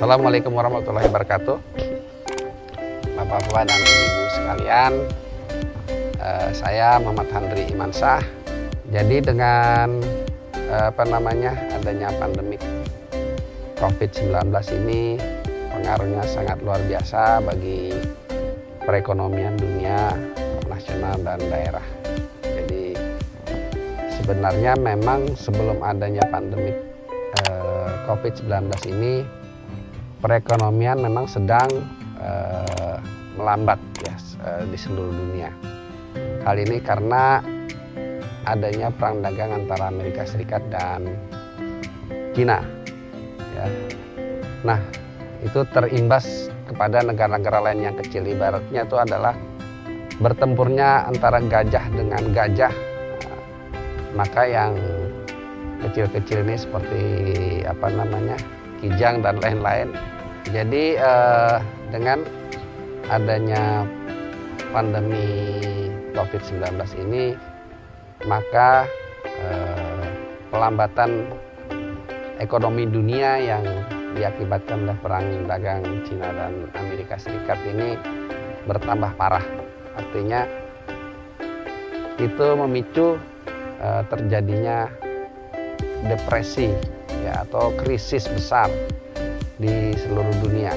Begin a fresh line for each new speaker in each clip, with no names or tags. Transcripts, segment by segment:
Assalamualaikum warahmatullahi wabarakatuh. Bapak-bapak dan ibu sekalian, saya Muhammad Handri Imansyah. Jadi dengan adanya pandemi COVID-19 ini pengaruhnya sangat luar biasa bagi perekonomian dunia, nasional dan daerah. Jadi sebenarnya memang sebelum adanya pandemi COVID-19 ini perekonomian memang sedang melambat ya di seluruh dunia. Hal ini karena adanya perang dagang antara Amerika Serikat dan China. Ya. Nah, itu terimbas kepada negara-negara lain yang kecil. Ibaratnya itu adalah bertempurnya antara gajah dengan gajah. Maka yang kecil-kecil ini seperti kijang dan lain-lain. Jadi dengan adanya pandemi COVID-19 ini, maka pelambatan ekonomi dunia yang diakibatkan oleh perang dagang Cina dan Amerika Serikat ini bertambah parah. Artinya itu memicu terjadinya depresi ya, atau krisis besar di seluruh dunia.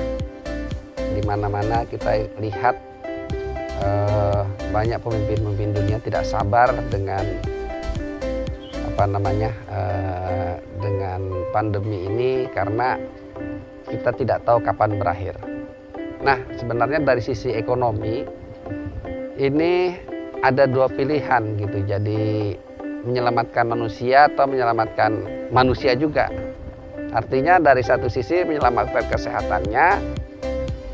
Di mana-mana kita lihat banyak pemimpin-pemimpin dunia tidak sabar dengan dengan pandemi ini karena kita tidak tahu kapan berakhir. Nah, sebenarnya dari sisi ekonomi ini ada dua pilihan gitu. Jadi menyelamatkan manusia atau menyelamatkan manusia juga. Artinya dari satu sisi menyelamatkan kesehatannya,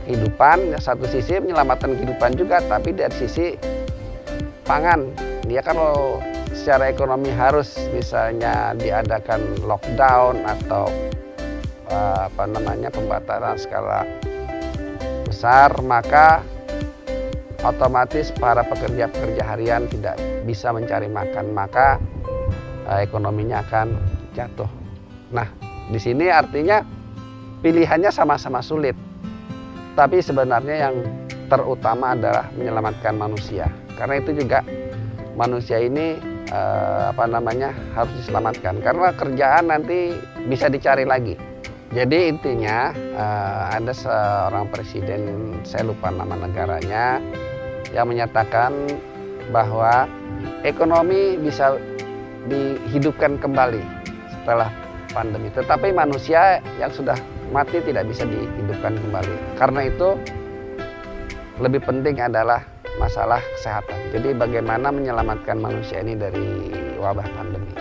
kehidupan, satu sisi menyelamatkan kehidupan juga, tapi dari sisi pangan. Dia kalau secara ekonomi harus misalnya diadakan lockdown atau pembatasan skala besar, maka otomatis para pekerja-pekerja harian tidak bisa mencari makan, maka ekonominya akan jatuh. Nah, di sini artinya pilihannya sama-sama sulit, tapi sebenarnya yang terutama adalah menyelamatkan manusia. Karena itu juga manusia ini harus diselamatkan, karena kerjaan nanti bisa dicari lagi. Jadi intinya ada seorang presiden, saya lupa nama negaranya, yang menyatakan bahwa ekonomi bisa dihidupkan kembali setelah pandemi, tetapi manusia yang sudah mati tidak bisa dihidupkan kembali. Karena itu lebih penting adalah masalah kesehatan. Jadi bagaimana menyelamatkan manusia ini dari wabah pandemi.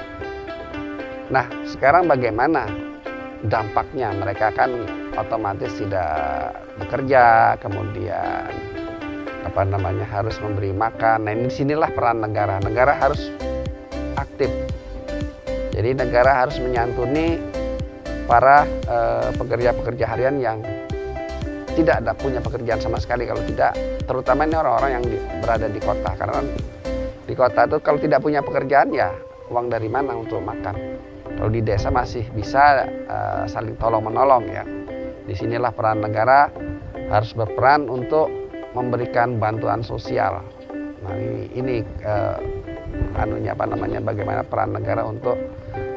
Nah, sekarang bagaimana dampaknya? Mereka kan otomatis tidak bekerja, kemudian harus memberi makan. Nah, disinilah peran negara. Negara harus aktif. Jadi negara harus menyantuni para pekerja-pekerja harian yang tidak punya pekerjaan sama sekali. Kalau tidak, terutama ini orang-orang yang berada di kota. Karena di kota itu kalau tidak punya pekerjaan, ya uang dari mana untuk makan. Kalau di desa masih bisa saling tolong-menolong ya. Disinilah peran negara harus berperan untuk memberikan bantuan sosial. Nah, ini bagaimana peran negara untuk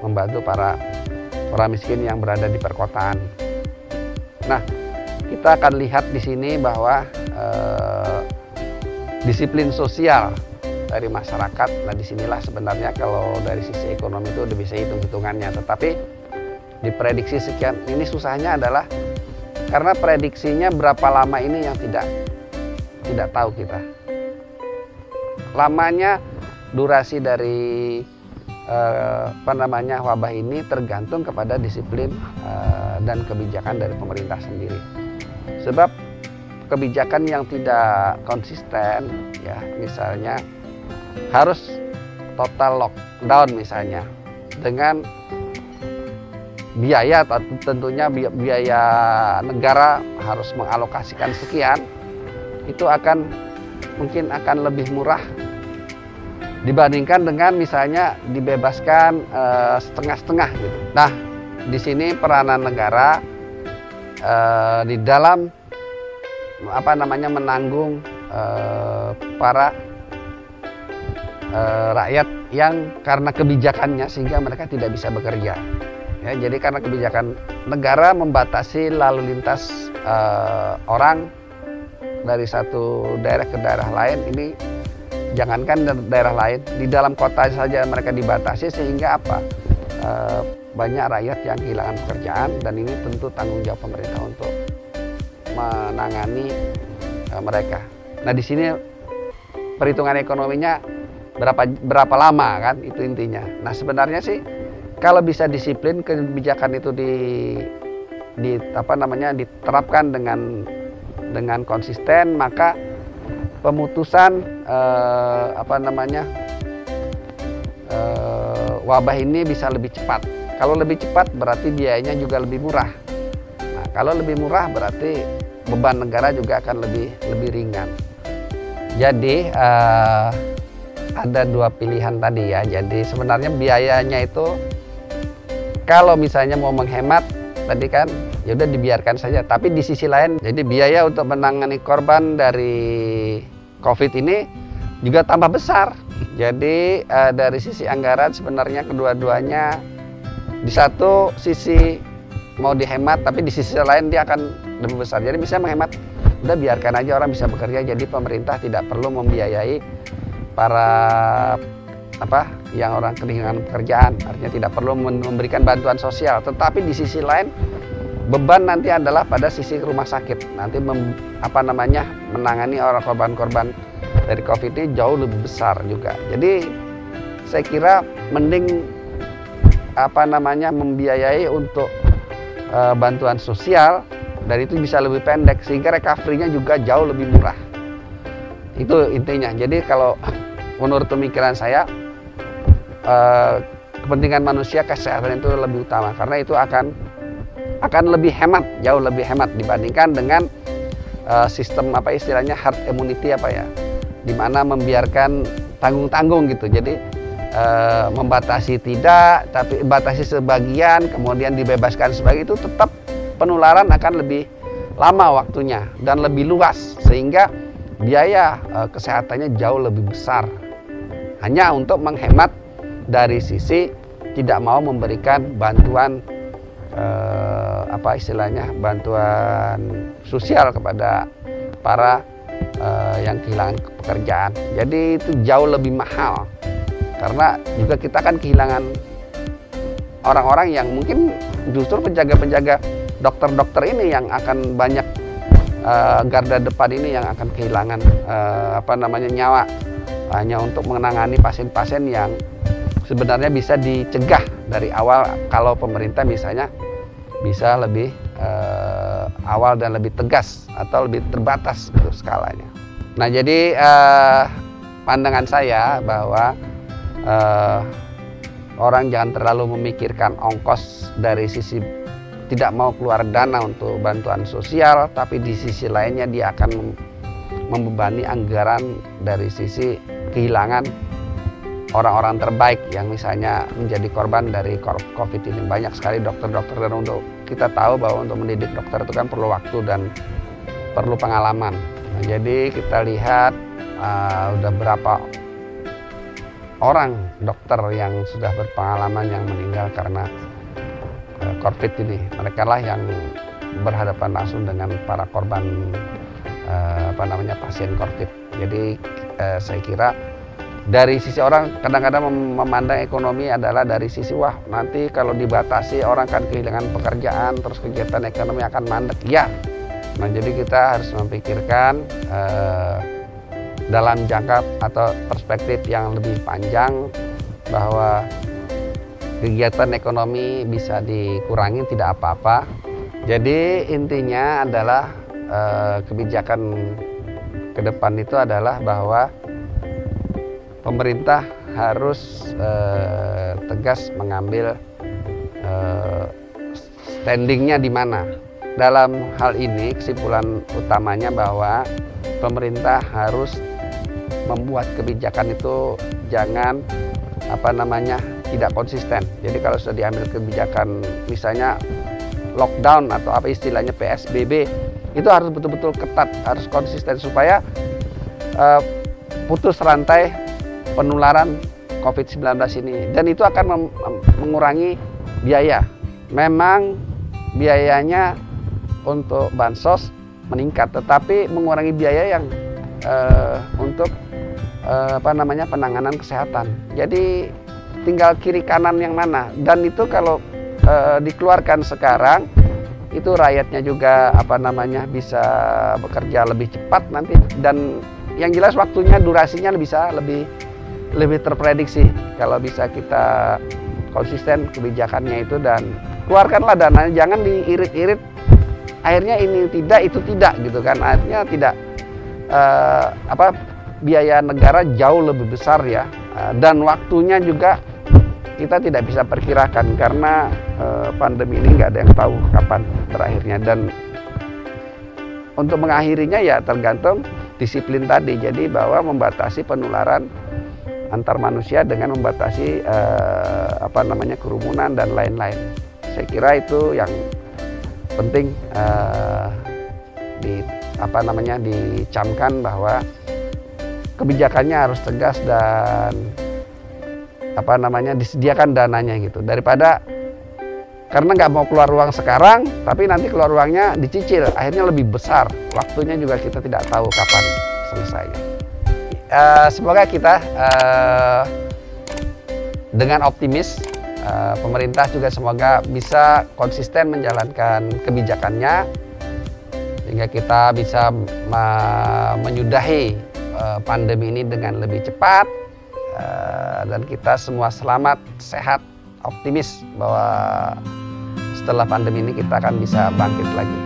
membantu para miskin yang berada di perkotaan. Nah, kita akan lihat di sini bahwa disiplin sosial dari masyarakat. Nah, disinilah sebenarnya kalau dari sisi ekonomi itu udah bisa hitung-hitungannya. Tetapi diprediksi sekian, ini susahnya adalah karena prediksinya berapa lama ini yang tidak tahu kita. Lamanya durasi dari wabah ini tergantung kepada disiplin dan kebijakan dari pemerintah sendiri. Sebab kebijakan yang tidak konsisten, ya misalnya harus total lockdown misalnya dengan biaya, tentunya biaya negara harus mengalokasikan sekian, itu mungkin akan lebih murah dibandingkan dengan misalnya dibebaskan setengah-setengah gitu. Nah, di sini peranan negara di dalam menanggung para rakyat yang karena kebijakannya sehingga mereka tidak bisa bekerja. Ya, jadi karena kebijakan negara membatasi lalu lintas orang dari satu daerah ke daerah lain, ini jangankan daerah lain, di dalam kota saja mereka dibatasi sehingga banyak rakyat yang kehilangan pekerjaan, dan ini tentu tanggung jawab pemerintah untuk menangani mereka. Nah, di sini perhitungan ekonominya berapa lama kan, itu intinya. Nah, sebenarnya sih kalau bisa disiplin kebijakan itu diterapkan dengan konsisten, maka pemutusan wabah ini bisa lebih cepat. Kalau lebih cepat berarti biayanya juga lebih murah. Nah, kalau lebih murah berarti beban negara juga akan lebih ringan. Jadi ada dua pilihan tadi ya. Jadi sebenarnya biayanya itu kalau misalnya mau menghemat tadi kan ya udah dibiarkan saja. Tapi di sisi lain, jadi biaya untuk menangani korban dari COVID ini juga tambah besar. Jadi dari sisi anggaran sebenarnya kedua-duanya di satu sisi mau dihemat, tapi di sisi lain dia akan lebih besar. Jadi bisa menghemat, udah biarkan aja orang bisa bekerja. Jadi pemerintah tidak perlu membiayai para yang orang kehilangan pekerjaan. Artinya tidak perlu memberikan bantuan sosial. Tetapi di sisi lain beban nanti adalah pada sisi rumah sakit. Nanti menangani orang korban-korban dari COVID ini jauh lebih besar juga. Jadi saya kira mending membiayai untuk bantuan sosial, dan itu bisa lebih pendek sehingga recovery-nya juga jauh lebih murah. Itu intinya. Jadi kalau menurut pemikiran saya kepentingan manusia, kesehatan itu lebih utama, karena itu akan lebih hemat, jauh lebih hemat dibandingkan dengan sistem herd immunity di mana membiarkan tanggung-tanggung gitu. Jadi membatasi tidak, tapi batasi sebagian, kemudian dibebaskan sebagian, itu tetap penularan akan lebih lama waktunya dan lebih luas, sehingga biaya kesehatannya jauh lebih besar. Hanya untuk menghemat dari sisi tidak mau memberikan bantuan bantuan sosial kepada para yang kehilangan pekerjaan. Jadi itu jauh lebih mahal, karena juga kita kan kehilangan orang-orang yang mungkin justru penjaga-penjaga dokter-dokter ini yang akan banyak garda depan ini yang akan kehilangan nyawa hanya untuk menangani pasien-pasien yang sebenarnya bisa dicegah dari awal kalau pemerintah misalnya bisa lebih awal dan lebih tegas atau lebih terbatas gitu skalanya. Nah, jadi pandangan saya bahwa orang jangan terlalu memikirkan ongkos dari sisi tidak mau keluar dana untuk bantuan sosial, tapi di sisi lainnya dia akan membebani anggaran dari sisi kehilangan orang-orang terbaik yang misalnya menjadi korban dari COVID ini. Banyak sekali dokter-dokter, dan untuk kita tahu bahwa untuk mendidik dokter itu kan perlu waktu dan perlu pengalaman. Nah, jadi kita lihat udah berapa orang dokter yang sudah berpengalaman yang meninggal karena COVID ini. Mereka lah yang berhadapan langsung dengan para korban pasien COVID. Jadi saya kira dari sisi orang kadang-kadang memandang ekonomi adalah dari sisi wah nanti kalau dibatasi orang akan kehilangan pekerjaan, terus kegiatan ekonomi akan mandek. Ya, nah jadi kita harus memikirkan dalam jangka atau perspektif yang lebih panjang bahwa kegiatan ekonomi bisa dikurangi tidak apa-apa. Jadi intinya adalah kebijakan ke depan itu adalah bahwa pemerintah harus tegas mengambil standingnya di mana. Dalam hal ini kesimpulan utamanya bahwa pemerintah harus membuat kebijakan itu jangan tidak konsisten. Jadi kalau sudah diambil kebijakan misalnya lockdown atau apa istilahnya PSBB, itu harus betul-betul ketat, harus konsisten supaya putus rantai penularan COVID-19 ini. Dan itu akan mengurangi biaya. Memang biayanya untuk bansos meningkat, tetapi mengurangi biaya yang untuk penanganan kesehatan. Jadi tinggal kiri kanan yang mana. Dan itu kalau dikeluarkan sekarang, itu rakyatnya juga bisa bekerja lebih cepat nanti, dan yang jelas waktunya, durasinya bisa lebih terprediksi kalau bisa kita konsisten kebijakannya itu, dan keluarkanlah dananya, jangan diirit-irit akhirnya ini tidak itu tidak gitu kan, akhirnya tidak biaya negara jauh lebih besar ya, dan waktunya juga kita tidak bisa perkirakan karena pandemi ini nggak ada yang tahu kapan berakhirnya. Dan untuk mengakhirinya ya tergantung disiplin tadi, jadi bahwa membatasi penularan antar manusia dengan membatasi kerumunan dan lain-lain. Saya kira itu yang penting dicamkan, bahwa kebijakannya harus tegas dan disediakan dananya gitu, daripada karena nggak mau keluar uang sekarang tapi nanti keluar uangnya dicicil, akhirnya lebih besar, waktunya juga kita tidak tahu kapan selesainya. Semoga kita dengan optimis, pemerintah juga semoga bisa konsisten menjalankan kebijakannya sehingga kita bisa menyudahi pandemi ini dengan lebih cepat, dan kita semua selamat, sehat, optimis bahwa setelah pandemi ini kita akan bisa bangkit lagi.